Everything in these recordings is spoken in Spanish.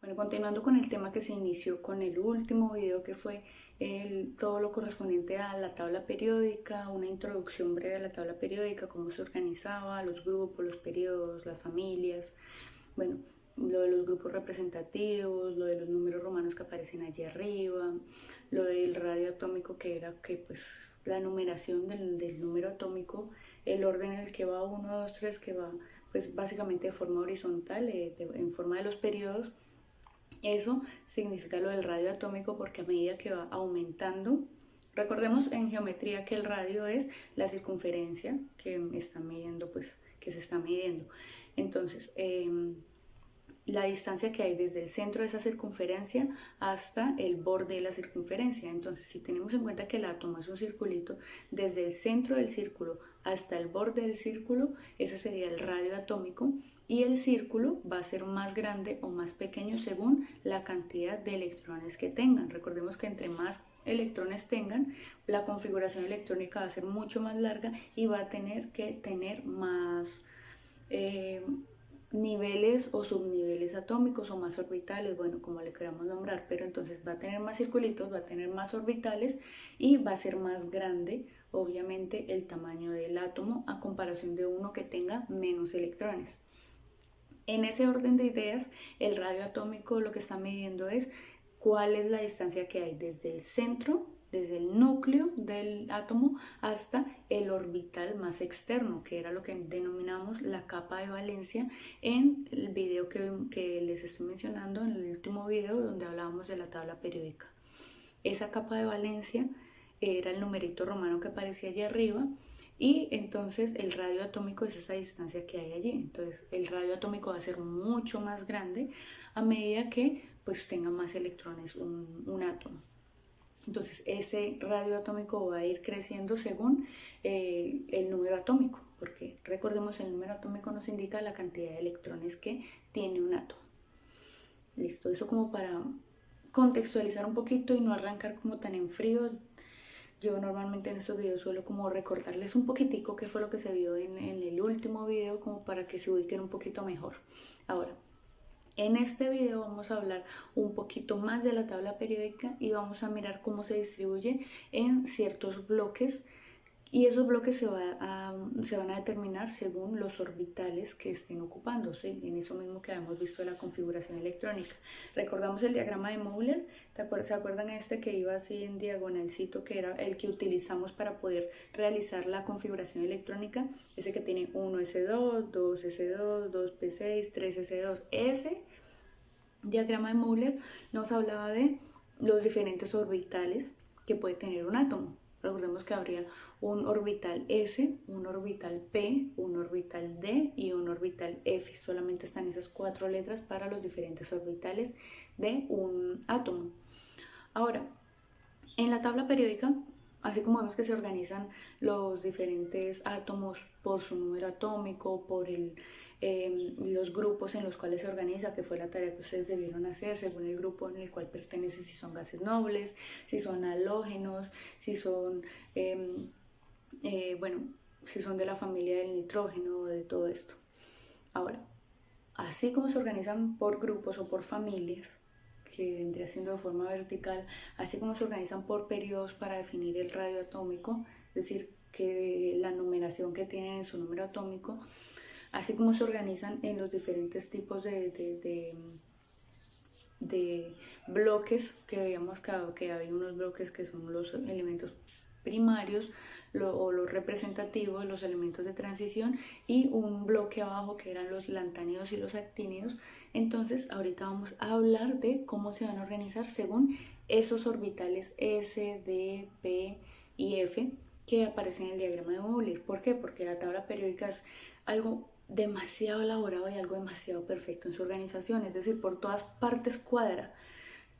Bueno, continuando con el tema que se inició con el último video que fue todo lo correspondiente a la tabla periódica, una introducción breve a la tabla periódica, cómo se organizaba, los grupos, los periodos, las familias, bueno, lo de los grupos representativos, lo de los números romanos que aparecen allí arriba, lo del radio atómico que era que pues la numeración del número atómico, el orden en el que va uno, 2, 3, que va pues básicamente de forma horizontal, en forma de los periodos. Eso significa lo del radio atómico porque a medida que va aumentando, recordemos en geometría que el radio es la circunferencia que está midiendo, pues que se está midiendo. Entonces, la distancia que hay desde el centro de esa circunferencia hasta el borde de la circunferencia. Entonces, si tenemos en cuenta que el átomo es un circulito, desde el centro del círculo hasta el borde del círculo, ese sería el radio atómico, y el círculo va a ser más grande o más pequeño según la cantidad de electrones que tengan. Recordemos que entre más electrones tengan, la configuración electrónica va a ser mucho más larga y va a tener que tener más niveles o subniveles atómicos o más orbitales, bueno, como le queramos nombrar, pero entonces va a tener más circulitos, va a tener más orbitales y va a ser más grande, obviamente, el tamaño del átomo a comparación de uno que tenga menos electrones. En ese orden de ideas, el radio atómico lo que está midiendo es cuál es la distancia que hay desde el centro, desde el núcleo del átomo hasta el orbital más externo, que era lo que denominamos la capa de valencia en el video que les estoy mencionando, en el último video donde hablábamos de la tabla periódica. Esa capa de valencia era el numerito romano que aparecía allí arriba, y entonces el radio atómico es esa distancia que hay allí. Entonces el radio atómico va a ser mucho más grande a medida que pues tenga más electrones un átomo. Entonces ese radio atómico va a ir creciendo según el número atómico, porque recordemos el número atómico nos indica la cantidad de electrones que tiene un átomo. Listo, eso como para contextualizar un poquito y no arrancar como tan en frío. Yo normalmente en estos videos suelo como recordarles un poquitico qué fue lo que se vio en el último video como para que se ubiquen un poquito mejor. Ahora, en este video vamos a hablar un poquito más de la tabla periódica y vamos a mirar cómo se distribuye en ciertos bloques, y esos bloques se van a determinar según los orbitales que estén ocupando, ¿sí? En eso mismo que habíamos visto de la configuración electrónica. Recordamos el diagrama de Møller, ¿se acuerdan este que iba así en diagonalcito, que era el que utilizamos para poder realizar la configuración electrónica? Ese que tiene 1s2, 2s2, 2p6, 3s2. Ese diagrama de Møller nos hablaba de los diferentes orbitales que puede tener un átomo. Recordemos que habría un orbital S, un orbital P, un orbital D y un orbital F. Solamente están esas 4 letras para los diferentes orbitales de un átomo. Ahora, en la tabla periódica, así como vemos que se organizan los diferentes átomos por su número atómico, por los grupos en los cuales se organiza, que fue la tarea que ustedes debieron hacer según el grupo en el cual pertenece, si son gases nobles, si son halógenos, si son, bueno, si son de la familia del nitrógeno, de todo esto. Ahora, así como se organizan por grupos o por familias, que vendría siendo de forma vertical, así como se organizan por periodos para definir el radio atómico, es decir, que la numeración que tienen en su número atómico, así como se organizan en los diferentes tipos de bloques que veíamos que hay unos bloques que son los elementos primarios o los representativos, los elementos de transición, y un bloque abajo que eran los lantánidos y los actínidos. Entonces ahorita vamos a hablar de cómo se van a organizar según esos orbitales S, D, P y F que aparecen en el diagrama de Møller. ¿Por qué? Porque la tabla periódica es algo demasiado elaborado y algo demasiado perfecto en su organización, es decir, por todas partes cuadra,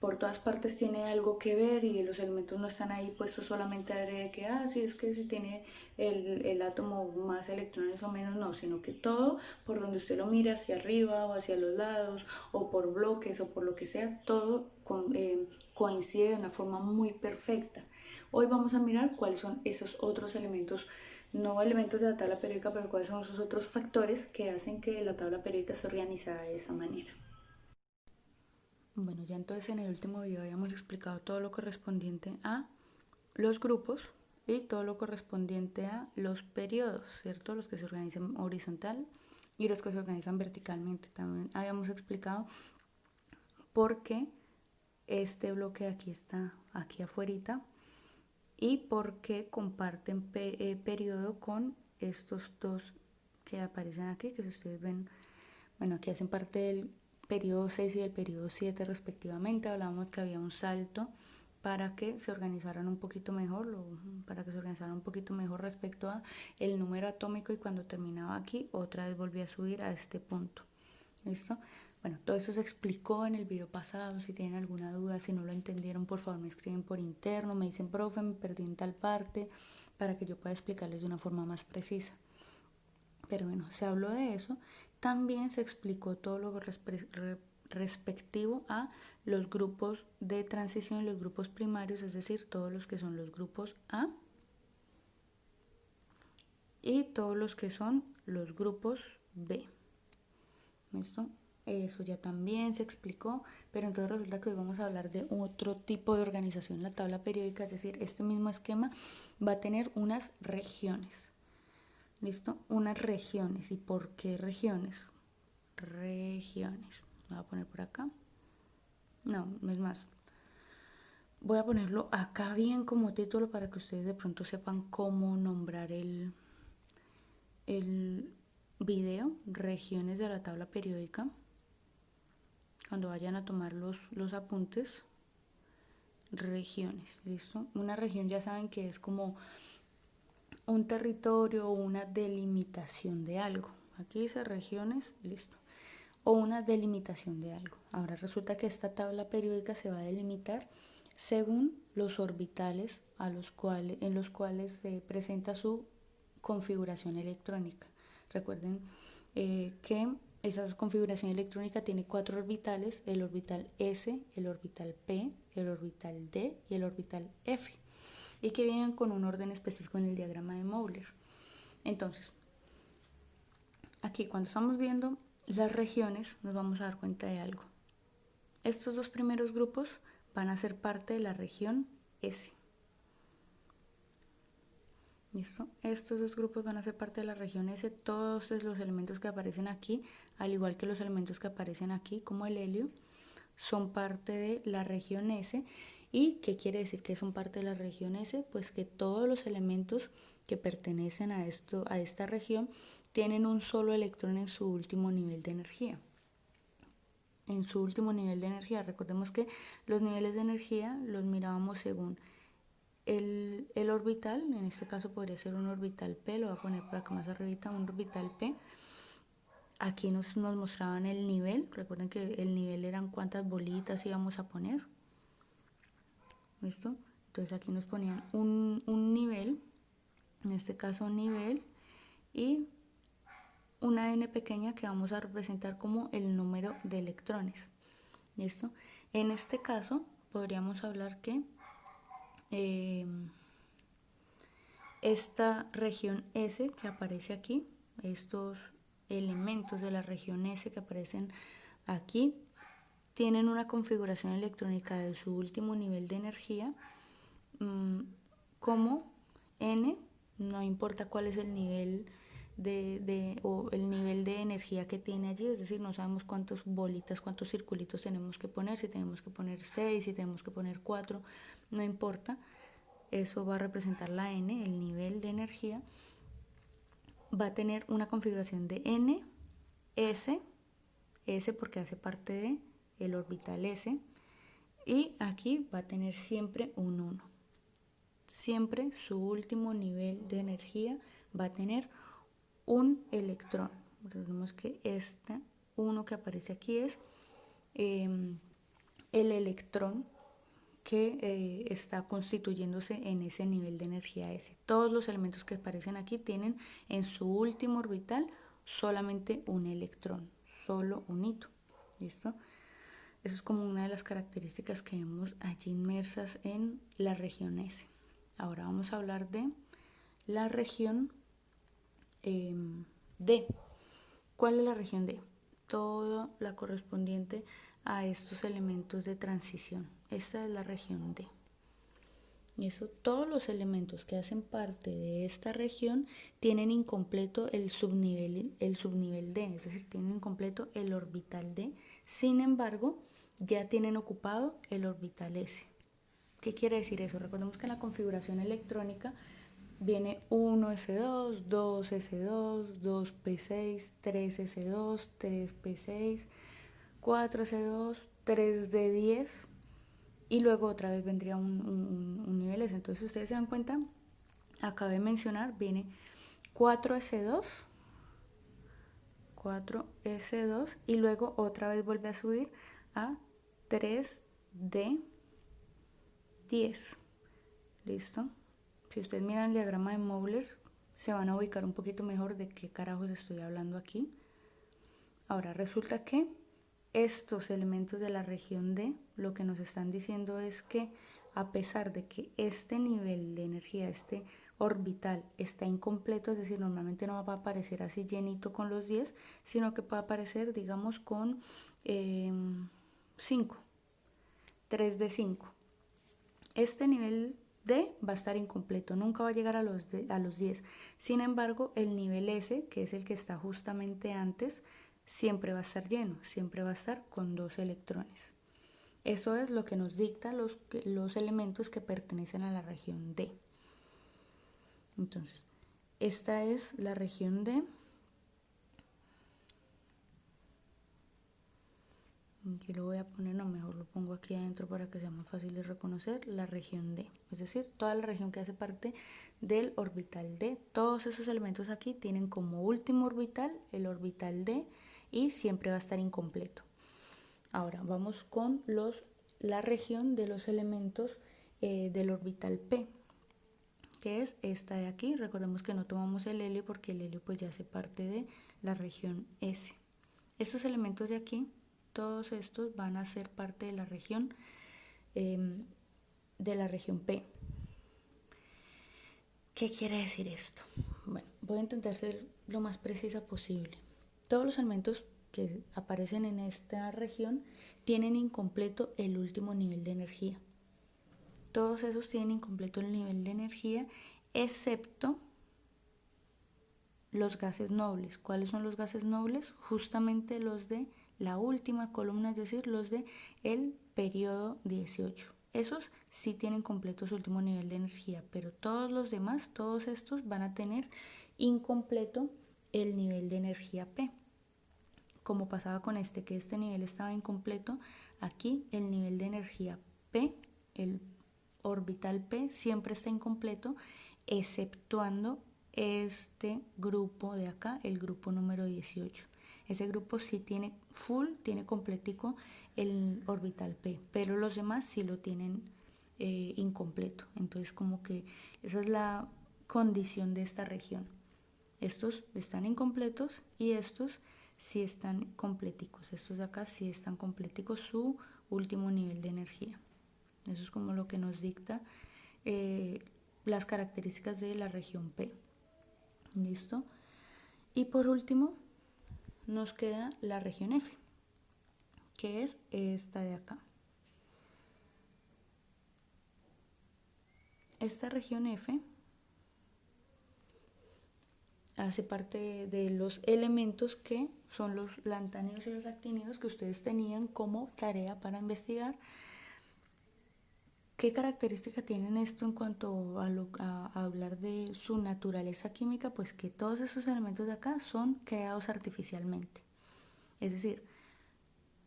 por todas partes tiene algo que ver, y los elementos no están ahí puestos solamente de que, sí, es que si tiene el átomo más electrones o menos, no, sino que todo, por donde usted lo mira, hacia arriba o hacia los lados, o por bloques o por lo que sea, todo coincide de una forma muy perfecta. Hoy vamos a mirar cuáles son esos otros elementos, no elementos de la tabla periódica, pero cuáles son esos otros factores que hacen que la tabla periódica esté organizada de esa manera. Bueno, ya entonces en el último video habíamos explicado todo lo correspondiente a los grupos y todo lo correspondiente a los periodos, ¿cierto? Los que se organizan horizontal y los que se organizan verticalmente. También habíamos explicado por qué este bloque de aquí está aquí afuera y por qué comparten periodo con estos dos que aparecen aquí, que si ustedes ven, bueno, aquí hacen parte del periodo 6 y del periodo 7 respectivamente. Hablábamos que había un salto para que se organizaran un poquito mejor, respecto a el número atómico, y cuando terminaba aquí otra vez volvía a subir a este punto. ¿Listo? Bueno, todo eso se explicó en el video pasado. Si tienen alguna duda, si no lo entendieron, por favor me escriben por interno, me dicen, profe, me perdí en tal parte, para que yo pueda explicarles de una forma más precisa. Pero bueno, se habló de eso. También se explicó todo lo respectivo a los grupos de transición, los grupos primarios, es decir, todos los que son los grupos A y todos los que son los grupos B. ¿Listo? Eso ya también se explicó, pero entonces resulta que hoy vamos a hablar de otro tipo de organización en la tabla periódica, es decir, este mismo esquema va a tener unas regiones. ¿Listo? Unas regiones. ¿Y por qué regiones? Regiones. Voy a poner por acá. No, no es más. Voy a ponerlo acá bien como título para que ustedes de pronto sepan cómo nombrar el video, regiones de la tabla periódica. Cuando vayan a tomar los apuntes, regiones, ¿listo? Una región ya saben que es como un territorio o una delimitación de algo. Aquí dice regiones, listo. O una delimitación de algo. Ahora resulta que esta tabla periódica se va a delimitar según los orbitales en los cuales se presenta su configuración electrónica. Recuerden que esa configuración electrónica tiene 4 orbitales: el orbital S, el orbital P, el orbital D y el orbital F, y que vienen con un orden específico en el diagrama de Møller. Entonces, aquí cuando estamos viendo las regiones nos vamos a dar cuenta de algo. Estos dos primeros grupos van a ser parte de la región S. ¿Listo? Estos dos grupos van a ser parte de la región S. Todos los elementos que aparecen aquí, al igual que los elementos que aparecen aquí, como el helio, son parte de la región S. ¿Y qué quiere decir que son parte de la región S? Pues que todos los elementos que pertenecen a esta región tienen un solo electrón en su último nivel de energía. Recordemos que los niveles de energía los mirábamos según el orbital. En este caso podría ser un orbital P, lo voy a poner por acá más arribita, un orbital P. Aquí nos mostraban el nivel. Recuerden que el nivel eran cuántas bolitas íbamos a poner. ¿Listo? Entonces aquí nos ponían un nivel, en este caso un nivel, y una n pequeña que vamos a representar como el número de electrones. ¿Listo? En este caso podríamos hablar que esta región S que aparece aquí, estos elementos de la región S que aparecen aquí, tienen una configuración electrónica de su último nivel de energía como n, no importa cuál es el nivel o el nivel de energía que tiene allí, es decir, no sabemos cuántas bolitas, cuántos circulitos tenemos que poner, si tenemos que poner 6, si tenemos que poner 4, no importa, eso va a representar la n, el nivel de energía. Va a tener una configuración de n, s porque hace parte de el orbital S, y aquí va a tener siempre un 1. Siempre su último nivel de energía va a tener un electrón. Recordemos que este 1 que aparece aquí es el electrón que está constituyéndose en ese nivel de energía S. Todos los elementos que aparecen aquí tienen en su último orbital solamente un electrón, solo un hito. ¿Listo? Eso es como una de las características que vemos allí inmersas en la región S. Ahora vamos a hablar de la región D. ¿Cuál es la región D? toda la correspondiente a estos elementos de transición. Esta es la región D. Y eso, todos los elementos que hacen parte de esta región tienen incompleto el subnivel D, es decir, tienen incompleto el orbital D. Sin embargo, ya tienen ocupado el orbital S. ¿Qué quiere decir eso? Recordemos que en la configuración electrónica viene 1s2, 2s2, 2p6, 3s2, 3p6, 4s2, 3d10 y luego otra vez vendría un nivel S. Entonces, si ustedes se dan cuenta, acabé de mencionar, viene 4s2, 4s2 y luego otra vez vuelve a subir a 3d10. ¿Listo? Si ustedes miran el diagrama de Møller, se van a ubicar un poquito mejor de qué carajos estoy hablando aquí. Ahora, resulta que estos elementos de la región D lo que nos están diciendo es que a pesar de que este nivel de energía, este orbital está incompleto, es decir, normalmente no va a aparecer así llenito con los 10, sino que puede aparecer, digamos, con 5, 3 de 5. Este nivel D va a estar incompleto, nunca va a llegar a los 10. Sin embargo, el nivel S, que es el que está justamente antes, siempre va a estar lleno, siempre va a estar con 2 electrones. Eso es lo que nos dicta los elementos que pertenecen a la región D. Entonces, esta es la región D. Aquí lo voy a poner, no, mejor lo pongo aquí adentro para que sea más fácil de reconocer, la región D. Es decir, toda la región que hace parte del orbital D. Todos esos elementos aquí tienen como último orbital el orbital D y siempre va a estar incompleto. Ahora vamos con la región de los elementos del orbital P, que es esta de aquí. Recordemos que no tomamos el helio porque el helio pues ya hace parte de la región S. Estos elementos de aquí, todos estos van a ser parte de la región P. ¿Qué quiere decir esto? Bueno, voy a intentar ser lo más precisa posible. Todos los elementos que aparecen en esta región tienen incompleto el último nivel de energía. Todos esos tienen incompleto el nivel de energía, excepto los gases nobles. ¿Cuáles son los gases nobles? Justamente los de la última columna, es decir, los de el periodo 18. Esos sí tienen completo su último nivel de energía, pero todos los demás, todos estos van a tener incompleto el nivel de energía P. Como pasaba con que este nivel estaba incompleto, aquí el nivel de energía P, el orbital P, siempre está incompleto, exceptuando este grupo de acá, el grupo número 18. Ese grupo sí tiene tiene completico el orbital P, pero los demás sí lo tienen incompleto. Entonces, como que esa es la condición de esta región. Estos están incompletos y estos sí están completicos. Estos de acá sí están completicos su último nivel de energía. Eso es como lo que nos dicta las características de la región P. ¿Listo? Y por último, nos queda la región F, que es esta de acá. Esta región F hace parte de los elementos que son los lantánidos y los actínidos que ustedes tenían como tarea para investigar. ¿Qué característica tienen esto en cuanto a hablar de su naturaleza química? Pues que todos esos elementos de acá son creados artificialmente. Es decir,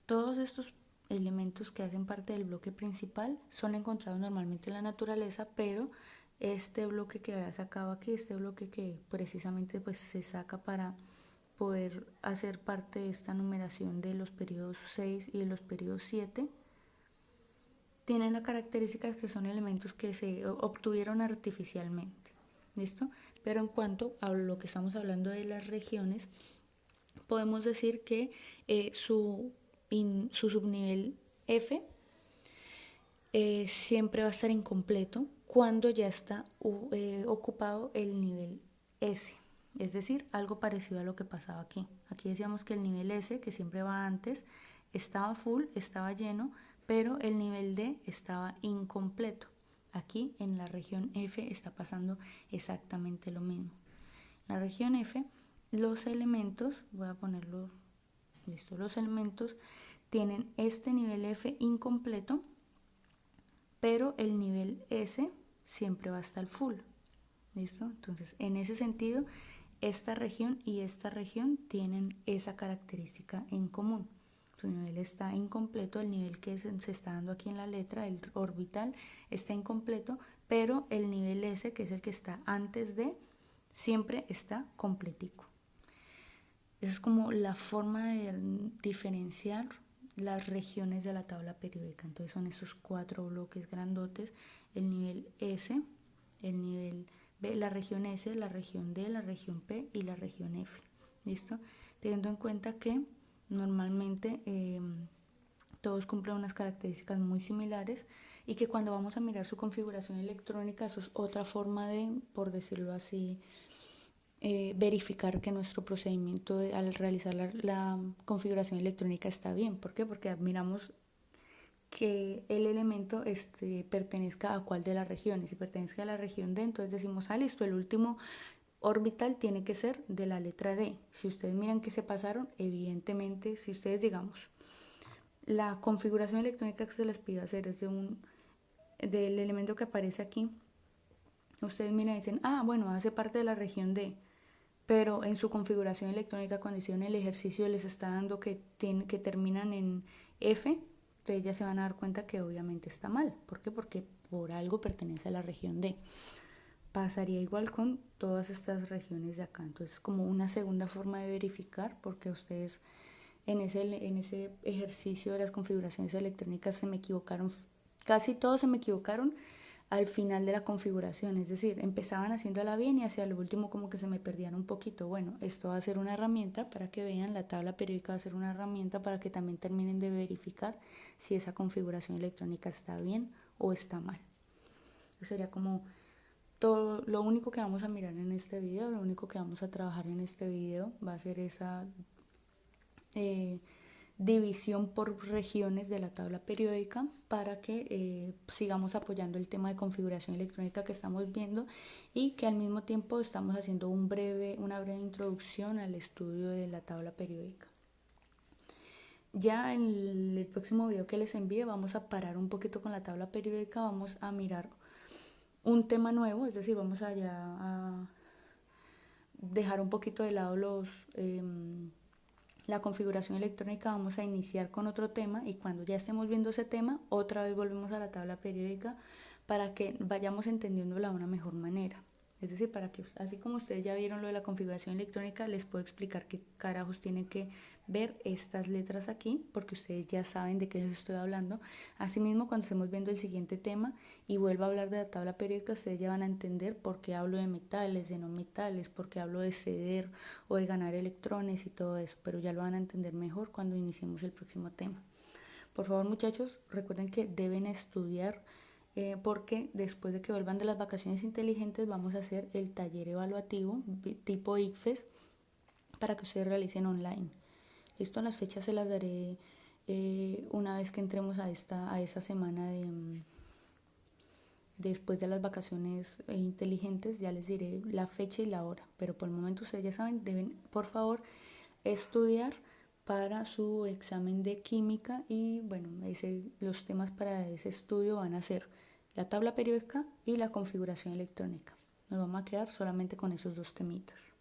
todos estos elementos que hacen parte del bloque principal son encontrados normalmente en la naturaleza, pero este bloque que había sacado aquí, este bloque que precisamente pues se saca para poder hacer parte de esta numeración de los periodos 6 y de los periodos 7, tienen las características que son elementos que se obtuvieron artificialmente. ¿Listo? Pero en cuanto a lo que estamos hablando de las regiones, podemos decir que su subnivel F siempre va a estar incompleto cuando ya está ocupado el nivel S. Es decir, algo parecido a lo que pasaba aquí. Aquí decíamos que el nivel S, que siempre va antes, estaba full, estaba lleno, pero el nivel D estaba incompleto. Aquí en la región F está pasando exactamente lo mismo. En la región F, los elementos, voy a ponerlo, listo, los elementos tienen este nivel F incompleto, pero el nivel S siempre va hasta el full. ¿Listo? Entonces, en ese sentido, esta región y esta región tienen esa característica en común. Su nivel está incompleto, el nivel que se está dando aquí en la letra, el orbital, está incompleto, pero el nivel S, que es el que está antes de, siempre está completico. Esa es como la forma de diferenciar las regiones de la tabla periódica. Entonces son esos 4 bloques grandotes, el nivel S, el nivel B, la región S, la región D, la región P y la región F. ¿Listo? Teniendo en cuenta que normalmente todos cumplen unas características muy similares y que cuando vamos a mirar su configuración electrónica, eso es otra forma de, por decirlo así, verificar que nuestro procedimiento al realizar la configuración electrónica está bien. ¿Por qué? Porque miramos que el elemento pertenezca a cuál de las regiones. Si pertenece a la región D, entonces decimos, listo, el último orbital tiene que ser de la letra D. Si ustedes miran que se pasaron, evidentemente, si ustedes digamos, la configuración electrónica que se les pide hacer es del elemento que aparece aquí, ustedes miran y dicen, bueno, hace parte de la región D, pero en su configuración electrónica cuando hicieron el ejercicio les está dando que terminan en F, ustedes ya se van a dar cuenta que obviamente está mal. ¿Por qué? Porque por algo pertenece a la región D. Pasaría igual con todas estas regiones de acá. Entonces, como una segunda forma de verificar, porque ustedes en ese ejercicio de las configuraciones electrónicas se me equivocaron, casi todos se me equivocaron al final de la configuración, es decir, empezaban haciéndola bien y hacia lo último como que se me perdían un poquito. Bueno, esto va a ser una herramienta para que vean, la tabla periódica va a ser una herramienta para que también terminen de verificar si esa configuración electrónica está bien o está mal. Eso sería como todo lo único que vamos a mirar en este video, lo único que vamos a trabajar en este video va a ser esa división por regiones de la tabla periódica para que sigamos apoyando el tema de configuración electrónica que estamos viendo y que al mismo tiempo estamos haciendo una breve introducción al estudio de la tabla periódica. Ya en el próximo video que les envíe vamos a parar un poquito con la tabla periódica, vamos a mirar un tema nuevo, es decir, vamos a dejar un poquito de lado la configuración electrónica, vamos a iniciar con otro tema y cuando ya estemos viendo ese tema, otra vez volvemos a la tabla periódica para que vayamos entendiéndola de una mejor manera. Es decir, para que así como ustedes ya vieron lo de la configuración electrónica, les puedo explicar qué carajos tienen que ver estas letras aquí, porque ustedes ya saben de qué les estoy hablando. Asimismo, cuando estemos viendo el siguiente tema y vuelva a hablar de la tabla periódica, ustedes ya van a entender por qué hablo de metales, de no metales, por qué hablo de ceder o de ganar electrones y todo eso, pero ya lo van a entender mejor cuando iniciemos el próximo tema. Por favor, muchachos, recuerden que deben estudiar porque después de que vuelvan de las vacaciones inteligentes vamos a hacer el taller evaluativo tipo ICFES para que ustedes realicen online. Listo, las fechas se las daré una vez que entremos a esa semana después de las vacaciones inteligentes, ya les diré la fecha y la hora, pero por el momento ustedes ya saben, deben por favor estudiar para su examen de química y bueno, los temas para ese estudio van a ser la tabla periódica y la configuración electrónica. Nos vamos a quedar solamente con esos dos temitas.